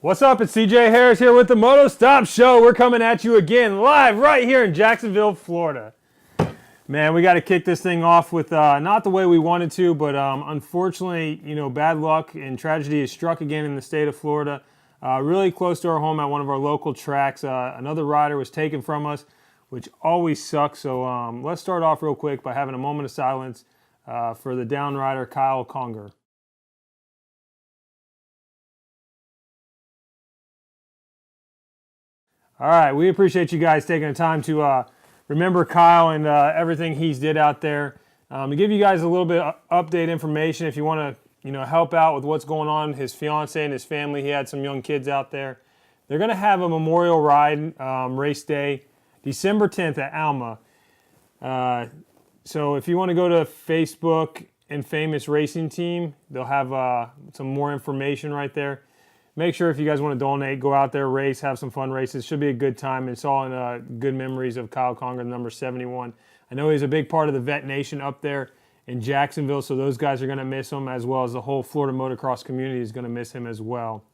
What's up? It's CJ Harris here with the Motostop Show. We're coming at you again live right here in Jacksonville, Florida. Man, we got to kick this thing off with not the way we wanted to, but unfortunately, bad luck and tragedy has struck again in the state of Florida. Really close to our home at one of our local tracks. Another rider was taken from us, which always sucks. So let's start off real quick by having a moment of silence for the down rider, Kyle Conger. All right, we appreciate you guys taking the time to remember Kyle and everything he's did out there. To give you guys a little bit of update information, if you want to, help out with what's going on, his fiance and his family, he had some young kids out there. They're going to have a memorial ride race day, December 10th at Alma. So if you want to go to Facebook and Famous Racing Team, they'll have some more information right there. Make sure if you guys want to donate, go out there, race, have some fun races. Should be a good time. It's all in good memories of Kyle Conger, number 71. I know he's a big part of the Vet Nation up there in Jacksonville, so those guys are going to miss him, as well as the whole Florida motocross community is going to miss him as well.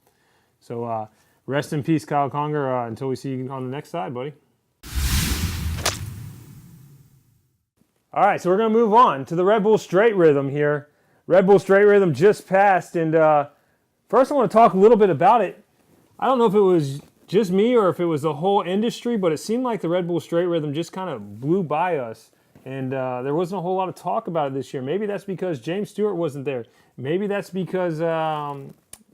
So rest in peace, Kyle Conger, until we see you on the next side, buddy. All right, so we're going to move on to the Red Bull Straight Rhythm here. Red Bull Straight Rhythm just passed, and first, I want to talk a little bit about it. I don't know if it was just me or if it was the whole industry, but it seemed like the Red Bull Straight Rhythm just kind of blew by us, and there wasn't a whole lot of talk about it this year. Maybe that's because James Stewart wasn't there. Maybe that's because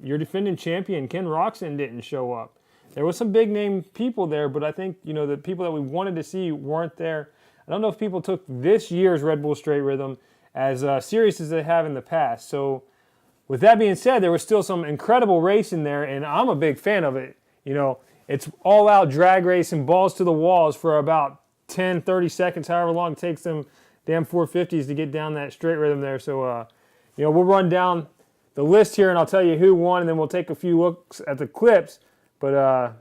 your defending champion, Ken Roczen, didn't show up. There was some big-name people there, but I think the people that we wanted to see weren't there. I don't know if people took this year's Red Bull Straight Rhythm as serious as they have in the past. So with that being said, there was still some incredible racing there, and I'm a big fan of it. It's all-out drag racing, balls to the walls for about 10, 30 seconds, however long it takes them damn 450s to get down that straight rhythm there. So, we'll run down the list here, and I'll tell you who won, and then we'll take a few looks at the clips. But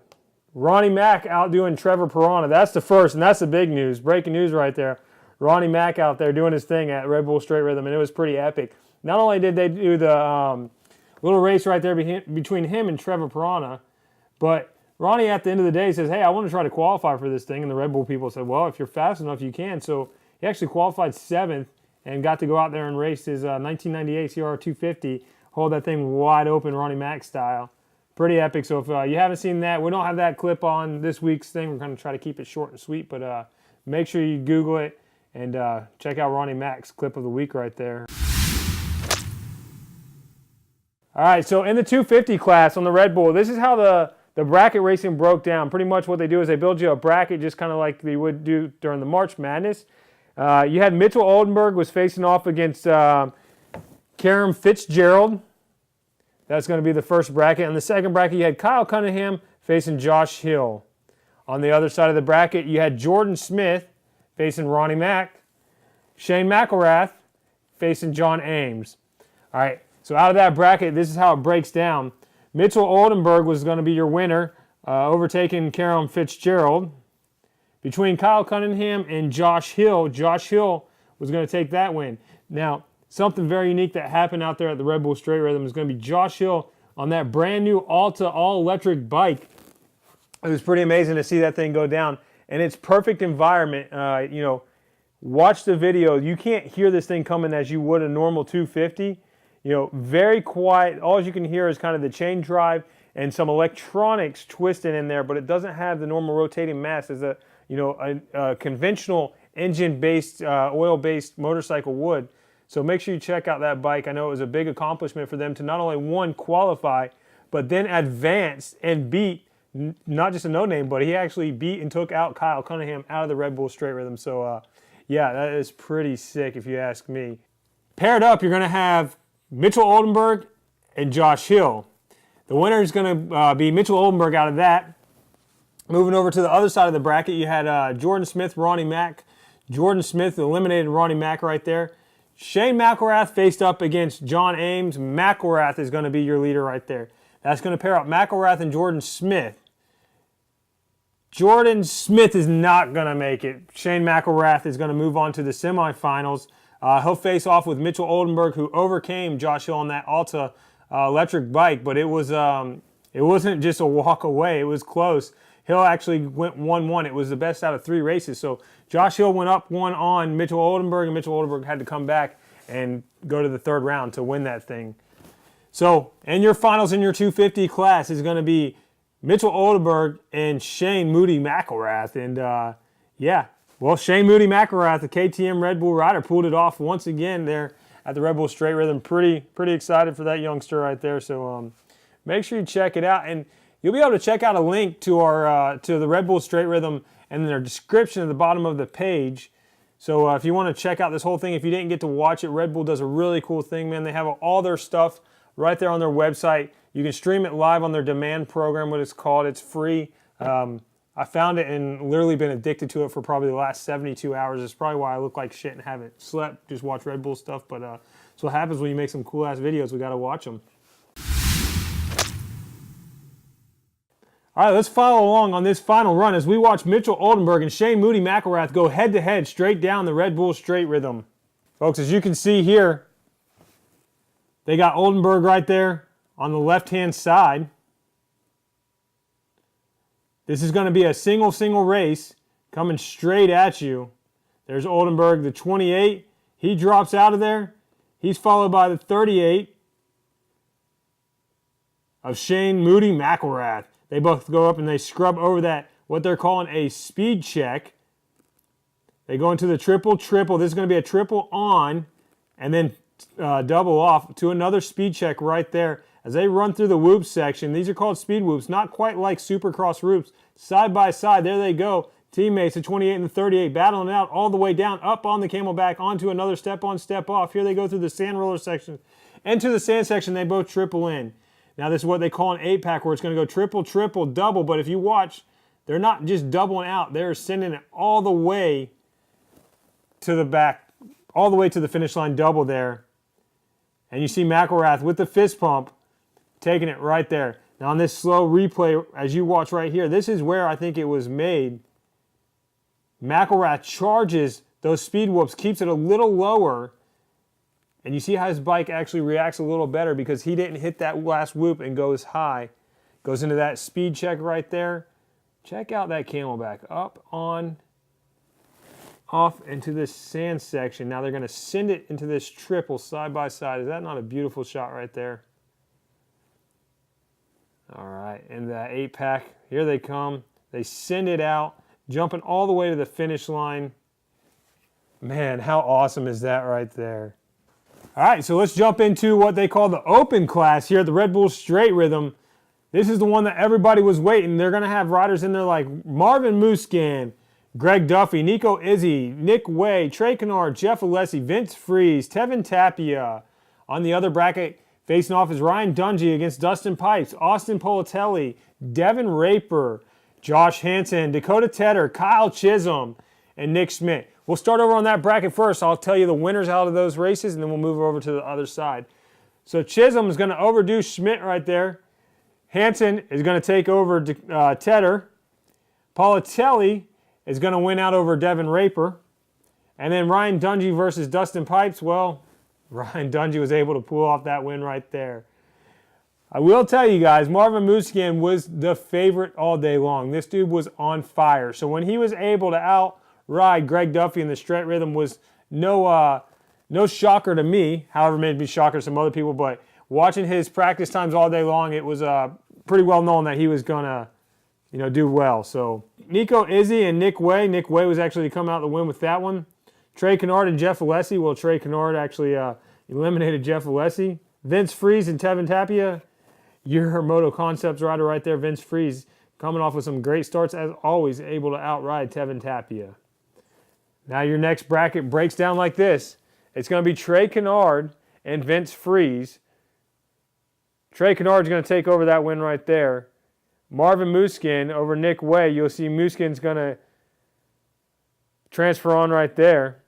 Ronnie Mack outdoing Trevor Piranha. That's the first, and that's the big news. Breaking news right there. Ronnie Mack out there doing his thing at Red Bull Straight Rhythm, and it was pretty epic. Not only did they do the little race right there between him and Trevor Piranha, but Ronnie at the end of the day says, hey, I want to try to qualify for this thing. And the Red Bull people said, well, if you're fast enough, you can. So he actually qualified 7th and got to go out there and race his 1998 CR 250, hold that thing wide open Ronnie Mack style. Pretty epic. So if you haven't seen that, we don't have that clip on this week's thing. We're going to try to keep it short and sweet, but make sure you Google it and check out Ronnie Mack's clip of the week right there. All right, so in the 250 class on the Red Bull, this is how the bracket racing broke down. Pretty much what they do is they build you a bracket just kind of like they would do during the March Madness. You had Mitchell Oldenburg was facing off against Karam Fitzgerald. That's going to be the first bracket. In the second bracket, you had Kyle Cunningham facing Josh Hill. On the other side of the bracket, you had Jordan Smith facing Ronnie Mack. Shane McElrath facing John Ames. All right. So out of that bracket, this is how it breaks down. Mitchell Oldenburg was going to be your winner, overtaking Karam Fitzgerald. Between Kyle Cunningham and Josh Hill was going to take that win. Now, something very unique that happened out there at the Red Bull Straight Rhythm is going to be Josh Hill on that brand new Alta all-electric bike. It was pretty amazing to see that thing go down. And it's perfect environment. Watch the video. You can't hear this thing coming as you would a normal 250. Very quiet. All you can hear is kind of the chain drive and some electronics twisting in there, but it doesn't have the normal rotating mass as a conventional engine-based, oil-based motorcycle would. So make sure you check out that bike. I know it was a big accomplishment for them to not only, one, qualify, but then advance and beat, not just a no-name, but he actually beat and took out Kyle Cunningham out of the Red Bull Straight Rhythm. So, yeah, that is pretty sick if you ask me. Paired up, you're going to have Mitchell Oldenburg and Josh Hill. The winner is going to be Mitchell Oldenburg out of that. Moving over to the other side of the bracket, you had Jordan Smith, Ronnie Mack. Jordan Smith eliminated Ronnie Mack right there. Shane McElrath faced up against John Ames. McElrath is going to be your leader right there. That's going to pair up McElrath and Jordan Smith. Jordan Smith is not going to make it. Shane McElrath is going to move on to the semifinals. He'll face off with Mitchell Oldenburg, who overcame Josh Hill on that Alta electric bike, but it was It wasn't just a walk away. It was close. Hill actually went 1-1. It was the best out of 3 races. So Josh Hill went up 1 on Mitchell Oldenburg, and Mitchell Oldenburg had to come back and go to the 3rd round to win that thing. So, and your finals in your 250 class is going to be Mitchell Oldenburg and Shane Moody McElrath. And yeah, well, Shane Moody McElrath, the KTM Red Bull rider, pulled it off once again there at the Red Bull Straight Rhythm. Pretty excited for that youngster right there. So make sure you check it out, and you'll be able to check out a link to our to the Red Bull Straight Rhythm and their description at the bottom of the page. So if you want to check out this whole thing, if you didn't get to watch it, Red Bull does a really cool thing, man. They have all their stuff right there on their website. You can stream it live on their demand program, what it's called. It's free. I found it and literally been addicted to it for probably the last 72 hours. It's probably why I look like shit and haven't slept, just watch Red Bull stuff. But that's what happens when you make some cool-ass videos. We got to watch them. All right, let's follow along on this final run as we watch Mitchell Oldenburg and Shane Moody McElrath go head-to-head straight down the Red Bull Straight Rhythm. Folks, as you can see here, they got Oldenburg right there on the left-hand side. This is going to be a single race coming straight at you. There's Oldenburg, the 28. He drops out of there. He's followed by the 38 of Shane Moody McElrath. They both go up and they scrub over that, what they're calling a speed check. They go into the triple. This is going to be a triple on and then double off to another speed check right there. As they run through the whoop section, these are called speed whoops, not quite like Supercross whoops. Side by side, there they go. Teammates, the 28 and the 38, battling it out all the way down, up on the camelback, onto another step on, step off. Here they go through the sand roller section. Into the sand section, they both triple in. Now this is what they call an 8-pack, where it's going to go triple, double. But if you watch, they're not just doubling out. They're sending it all the way to the back, all the way to the finish line double there. And you see McElrath with the fist pump, taking it right there. Now on this slow replay, as you watch right here, this is where I think it was made. McElrath charges those speed whoops, keeps it a little lower, and you see how his bike actually reacts a little better because he didn't hit that last whoop and goes high. Goes into that speed check right there. Check out that camelback. Up, on, off into this sand section. Now they're going to send it into this triple side by side. Is that not a beautiful shot right there? All right, and that 8-pack, here they come. They send it out, jumping all the way to the finish line. Man, how awesome is that right there? All right, so let's jump into what they call the open class here at the Red Bull Straight Rhythm. This is the one that everybody was waiting. They're going to have riders in there like Marvin Musquin, Greg Duffy, Nico Izzy, Nick Way, Trey Kennard, Jeff Alessi, Vince Freeze, Tevin Tapia. On the other bracket, facing off is Ryan Dungey against Dustin Pipes, Austin Politelli, Devin Raper, Josh Hansen, Dakota Tedder, Kyle Chisholm, and Nick Schmidt. We'll start over on that bracket first. I'll tell you the winners out of those races, and then we'll move over to the other side. So Chisholm is going to overdo Schmidt right there. Hansen is going to take over Tedder. Politelli is going to win out over Devin Raper. And then Ryan Dungey versus Dustin Pipes. Well, Ryan Dungey was able to pull off that win right there. I will tell you guys, Marvin Musquin was the favorite all day long. This dude was on fire. So when he was able to outride Greg Duffy in the straight rhythm was no shocker to me. However, it may be shocker to some other people. But watching his practice times all day long, it was pretty well known that he was going to do well. So Nico Izzy and Nick Way. Nick Way was actually to come out the win with that one. Trey Kennard and Jeff Alessi. Well, Trey Kennard actually eliminated Jeff Alessi. Vince Freeze and Tevin Tapia. Your Moto Concepts rider right there, Vince Freeze, coming off with some great starts, as always, able to outride Tevin Tapia. Now your next bracket breaks down like this. It's going to be Trey Kennard and Vince Freeze. Trey Kennard's going to take over that win right there. Marvin Musquin over Nick Way. You'll see Musquin's going to transfer on right there.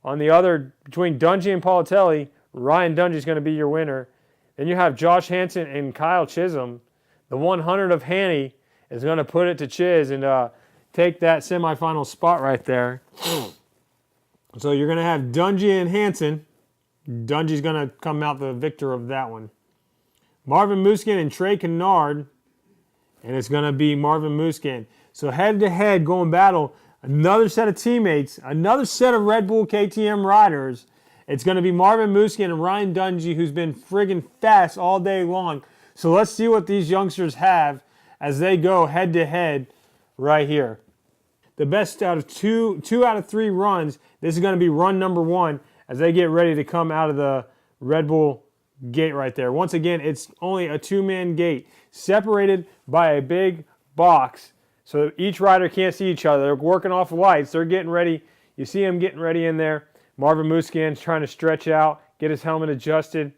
On the other, between Dungey and Politelli, Ryan Dungey's going to be your winner. Then you have Josh Hansen and Kyle Chisholm. The 100 of Hanny is going to put it to Chiz and take that semifinal spot right there. So you're going to have Dungey and Hansen. Dungey's going to come out the victor of that one. Marvin Musquin and Trey Kennard and it's going to be Marvin Musquin. So head-to-head going battle, another set of teammates, another set of Red Bull KTM riders. It's going to be Marvin Musquin and Ryan Dungey, who's been friggin' fast all day long. So let's see what these youngsters have as they go head-to-head right here. The best out of two out of 3 runs, this is going to be run number 1 as they get ready to come out of the Red Bull gate right there. Once again, it's only a 2-man gate separated by a big box. So each rider can't see each other. They're working off lights. They're getting ready. You see them getting ready in there. Marvin Musquin's trying to stretch out, get his helmet adjusted.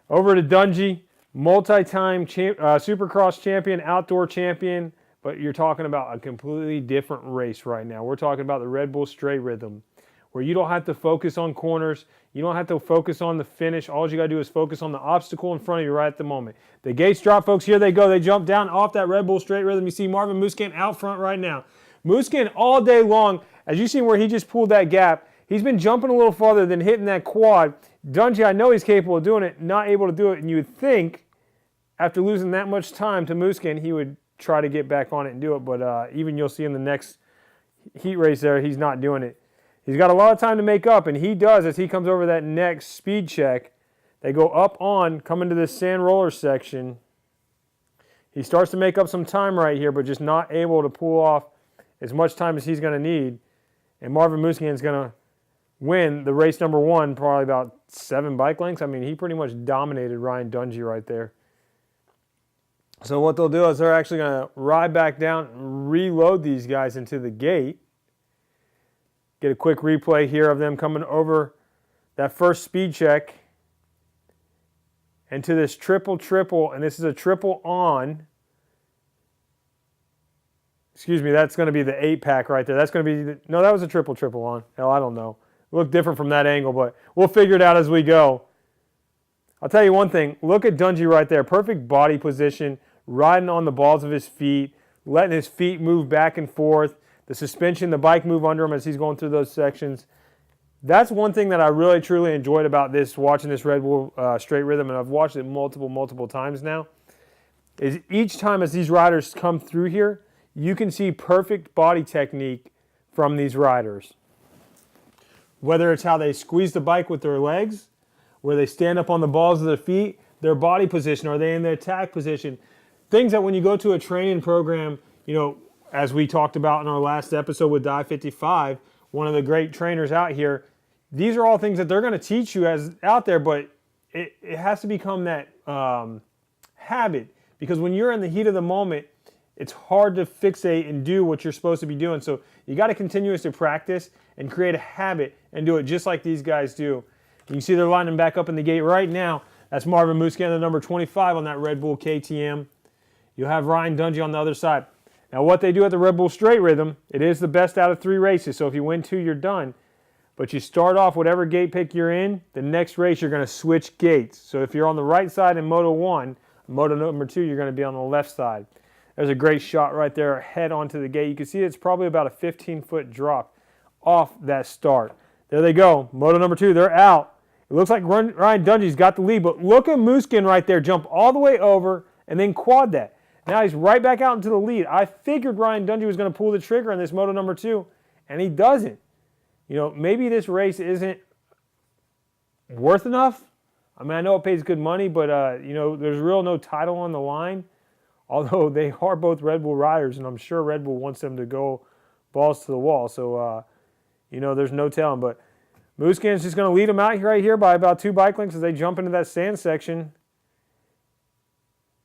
Over to Dungey, multi-time Supercross champion, outdoor champion, but you're talking about a completely different race right now. We're talking about the Red Bull Straight Rhythm, where you don't have to focus on corners. You don't have to focus on the finish. All you got to do is focus on the obstacle in front of you right at the moment. The gates drop, folks. Here they go. They jump down off that Red Bull Straight Rhythm. You see Marvin Musquin out front right now. Musquin all day long, as you see where he just pulled that gap, he's been jumping a little farther than hitting that quad. Dungey, I know he's capable of doing it, not able to do it. And you would think, after losing that much time to Musquin, he would try to get back on it and do it. But even you'll see in the next heat race there, he's not doing it. He's got a lot of time to make up, and he does as he comes over that next speed check. They go up on, come into this sand roller section. He starts to make up some time right here, but just not able to pull off as much time as he's going to need. And Marvin Musquin is going to win the race number 1, probably about 7 bike lengths. I mean, he pretty much dominated Ryan Dungey right there. So what they'll do is they're actually going to ride back down and reload these guys into the gate. Get a quick replay here of them coming over that first speed check into this triple, and this is a triple on. Excuse me, that's going to be the 8-pack right there. That's going to be, no, that was a triple on. Hell, I don't know. It looked different from that angle, but we'll figure it out as we go. I'll tell you one thing. Look at Dungey right there. Perfect body position, riding on the balls of his feet, letting his feet move back and forth. The suspension, the bike move under him as he's going through those sections. That's one thing that I really, truly enjoyed about this, watching this Red Bull Straight Rhythm, and I've watched it multiple times now, is each time as these riders come through here, you can see perfect body technique from these riders. Whether it's how they squeeze the bike with their legs, where they stand up on the balls of their feet, their body position, are they in the attack position? Things that when you go to a training program, you know, as we talked about in our last episode with Die 55, one of the great trainers out here, these are all things that they're going to teach you as out there, but it has to become that habit, because when you're in the heat of the moment, it's hard to fixate and do what you're supposed to be doing. So you got to continuously practice and create a habit and do it just like these guys do. You can see they're lining back up in the gate right now. That's Marvin Musquin, the number 25 on that Red Bull KTM. You'll have Ryan Dungey on the other side. Now, what they do at the Red Bull Straight Rhythm, it is the best out of 3 races. So if you win 2, you're done. But you start off whatever gate pick you're in, the next race you're going to switch gates. So if you're on the right side in Moto 1, Moto number 2, you're going to be on the left side. There's a great shot right there, head onto the gate. You can see it's probably about a 15-foot drop off that start. There they go. Moto number 2, they're out. It looks like Ryan Dungey's got the lead, but look at Musquin right there, jump all the way over and then quad that. Now he's right back out into the lead. I figured Ryan Dungey was going to pull the trigger on this Moto number 2, and he doesn't. You know, maybe this race isn't worth enough. I mean, I know it pays good money, but, you know, there's no title on the line. Although they are both Red Bull riders, and I'm sure Red Bull wants them to go balls to the wall. So, you know, there's no telling. But Musquin's just going to lead them out right here by about 2 bike lengths as they jump into that sand section.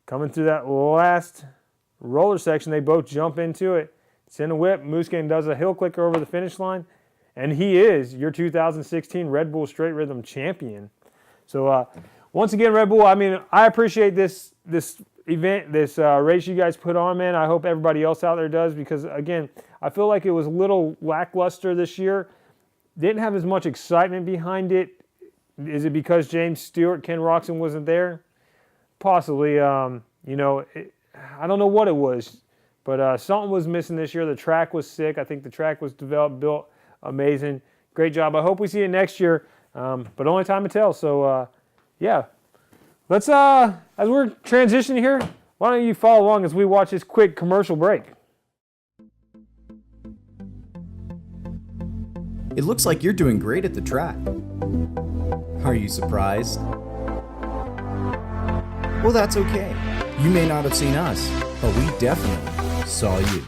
Coming through that last roller section, they both jump into it. It's in a whip. Musquin does a hill clicker over the finish line. And he is your 2016 Red Bull Straight Rhythm champion. So, once again, Red Bull, I mean, I appreciate this event, this race you guys put on, man. I hope everybody else out there does, because, again, I feel like it was a little lackluster this year. Didn't have as much excitement behind it. Is it because James Stewart, Ken Roxon wasn't there? Possibly. You know, I don't know what it was, but something was missing this year. The track was sick. I think the track was built amazing. Great job. I hope we see it next year, but only time to tell. So, yeah. Let's, as we're transitioning here, Why don't you follow along as we watch this quick commercial break? It looks like you're doing great at the track. Are you surprised? Well, that's okay. You may not have seen us, but we definitely saw you.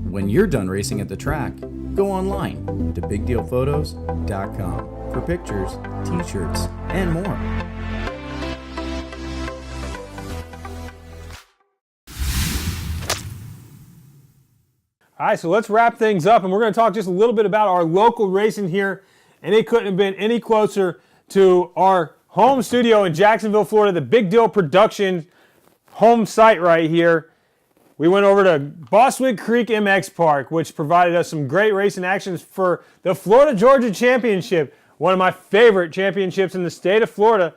When you're done racing at the track, go online to bigdealphotos.com for pictures, t-shirts, and more. All right, so let's wrap things up, and we're going to talk just a little bit about our local racing here, and it couldn't have been any closer to our home studio in Jacksonville, Florida, the Big Deal Production home site right here. We went over to Bostwick Creek MX Park, which provided us some great racing actions for the Florida-Georgia Championship, one of my favorite championships in the state of Florida.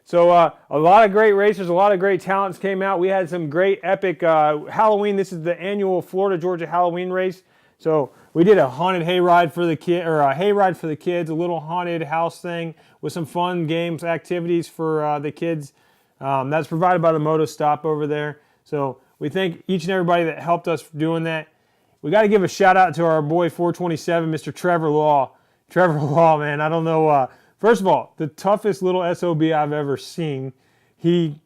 So a lot of great racers, a lot of great talents came out. We had some great epic Halloween. This is the annual Florida-Georgia Halloween race. So we did a haunted hayride for the kid, or a hayride for the kids, a little haunted house thing with some fun games, activities for the kids. That's provided by the Motostop over there. So we thank each and everybody that helped us doing that. We got to give a shout out to our boy 427, Mr. Trevor Law. Trevor Law, man, I don't know. First of all, the toughest little SOB I've ever seen. He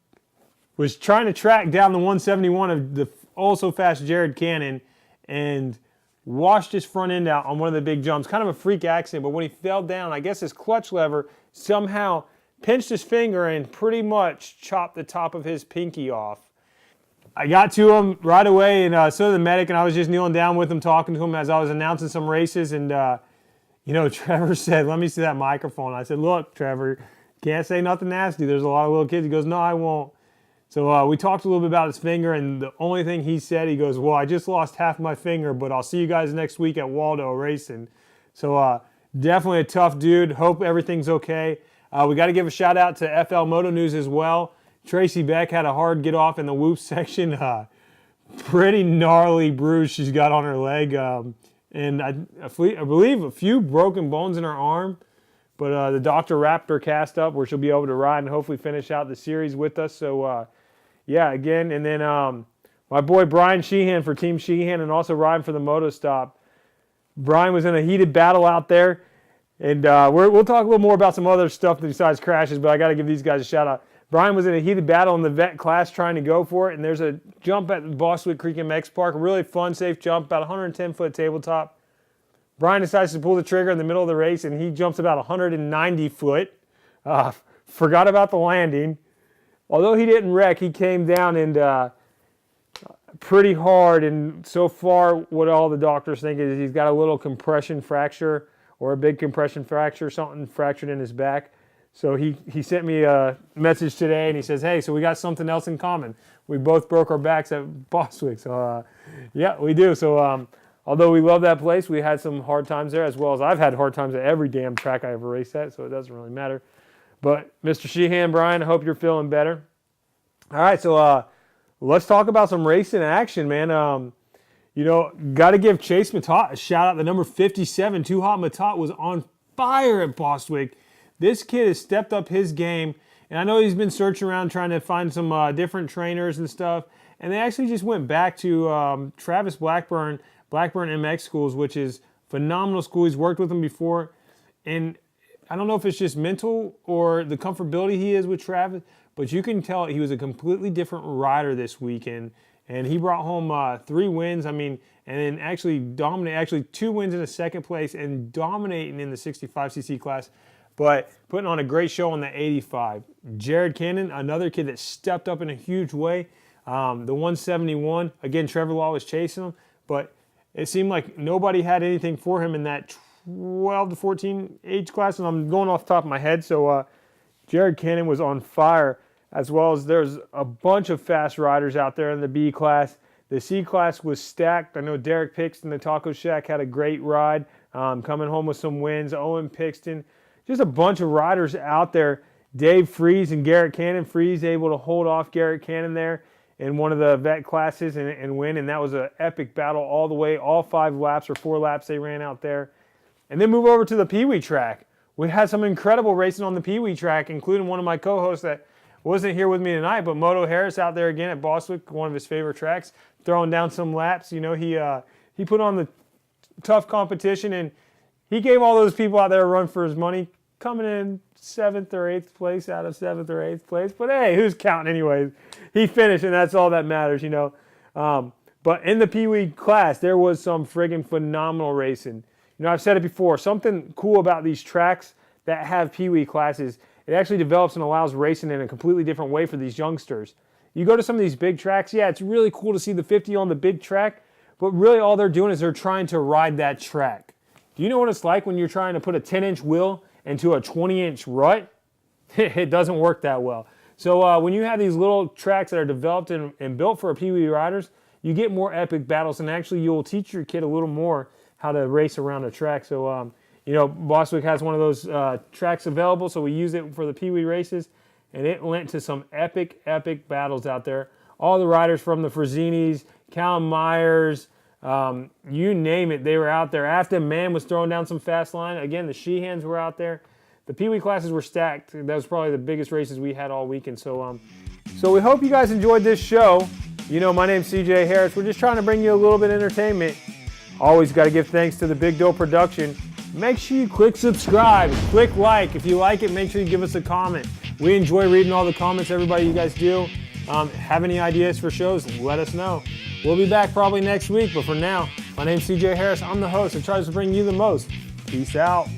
was trying to track down the 171 of the also fast Jared Cannon and washed his front end out on one of the big jumps. Kind of a freak accident, but when he fell down, I guess his clutch lever somehow pinched his finger and pretty much chopped the top of his pinky off. I got to him right away, and so did the medic, and I was just kneeling down with him, talking to him as I was announcing some races, and Trevor said, "Let me see that microphone." I said, "Look, Trevor, can't say nothing nasty. There's a lot of little kids." He goes, "No, I won't." So we talked a little bit about his finger, and the only thing he said, he goes, "Well, I just lost half my finger, but I'll see you guys next week at Waldo Racing." So definitely a tough dude. Hope everything's okay. We got to give a shout out to FL Moto News as well. Tracy Beck had a hard get off in the whoop section. Pretty gnarly bruise she's got on her leg. And I believe a few broken bones in her arm. But the doctor wrapped her cast up where she'll be able to ride and hopefully finish out the series with us. So, yeah, again. And then my boy Brian Sheehan for Team Sheehan and also riding for the Motostop. Brian was in a heated battle out there. And we'll talk a little more about some other stuff besides crashes, but I got to give these guys a shout out. Brian was in a heated battle in the vet class trying to go for it, and there's a jump at the Bostwick Creek MX Park, a really fun, safe jump, about 110-foot tabletop. Brian decides to pull the trigger in the middle of the race, and he jumps about 190 foot. Forgot about the landing. Although he didn't wreck, he came down and pretty hard, and so far what all the doctors think is he's got a little compression fracture or a big compression fracture, something fractured in his back. So he sent me a message today, and he says, "Hey, so we got something else in common. We both broke our backs at Bostwick." So, yeah, we do. So, although we love that place, we had some hard times there, as well as I've had hard times at every damn track I ever raced at, so it doesn't really matter. But, Mr. Sheehan, Brian, I hope you're feeling better. All right, so let's talk about some racing action, man. Got to give Chase Matot a shout-out. The number 57, Too Hot Matot, was on fire at Bostwick. This kid has stepped up his game, and I know he's been searching around trying to find some different trainers and stuff, and they actually just went back to Travis Blackburn MX Schools, which is phenomenal school. He's worked with them before, and I don't know if it's just mental or the comfortability he is with Travis, but you can tell he was a completely different rider this weekend, and he brought home 3 wins, and then actually 2 wins in the second place and dominating in the 65cc class. But putting on a great show on the 85. Jared Cannon, another kid that stepped up in a huge way. The 171, again, Trevor Law was chasing him. But it seemed like nobody had anything for him in that 12 to 14 age class, and I'm going off the top of my head. So Jared Cannon was on fire, as well as there's a bunch of fast riders out there in the B class. The C class was stacked. I know Derek Pixton, the Taco Shack, had a great ride, coming home with some wins. Owen Pixton, just a bunch of riders out there. Dave Freeze and Garrett Cannon. Freeze able to hold off Garrett Cannon there in one of the vet classes and win, and that was an epic battle all the way, all 5 laps or 4 laps they ran out there. And then move over to the Pee Wee track. We had some incredible racing on the Pee Wee track, including one of my co-hosts that wasn't here with me tonight, but Moto Harris out there again at Boswick, one of his favorite tracks, throwing down some laps. You know, he put on the tough competition, and he gave all those people out there a run for his money, coming in 7th or 8th place out of 7th or 8th place. But hey, who's counting anyways? He finished, and that's all that matters, you know. But in the Pee Wee class, there was some friggin' phenomenal racing. You know, I've said it before, something cool about these tracks that have Pee Wee classes, it actually develops and allows racing in a completely different way for these youngsters. You go to some of these big tracks, yeah, it's really cool to see the 50 on the big track, but really all they're doing is they're trying to ride that track. Do you know what it's like when you're trying to put a 10-inch wheel into a 20-inch rut? It doesn't work that well. So when you have these little tracks that are developed and built for Pee Wee riders, you get more epic battles, and actually you'll teach your kid a little more how to race around a track. So, you know, Boswick has one of those tracks available, so we use it for the Pee Wee races, and it lent to some epic, epic battles out there. All the riders from the Frazzinis, Callum Myers, you name it, they were out there. Afton Mann was throwing down some fast line. Again, the Sheehans were out there. The Pee Wee classes were stacked. That was probably the biggest races we had all weekend. So we hope you guys enjoyed this show. You know, my name's CJ Harris. We're just trying to bring you a little bit of entertainment. Always got to give thanks to the Big Doe Production. Make sure you click subscribe, click like. If you like it, make sure you give us a comment. We enjoy reading all the comments everybody you guys do. Have any ideas for shows, let us know. We'll be back probably next week, but for now, my name's CJ Harris. I'm the host that tries to bring you the most. Peace out.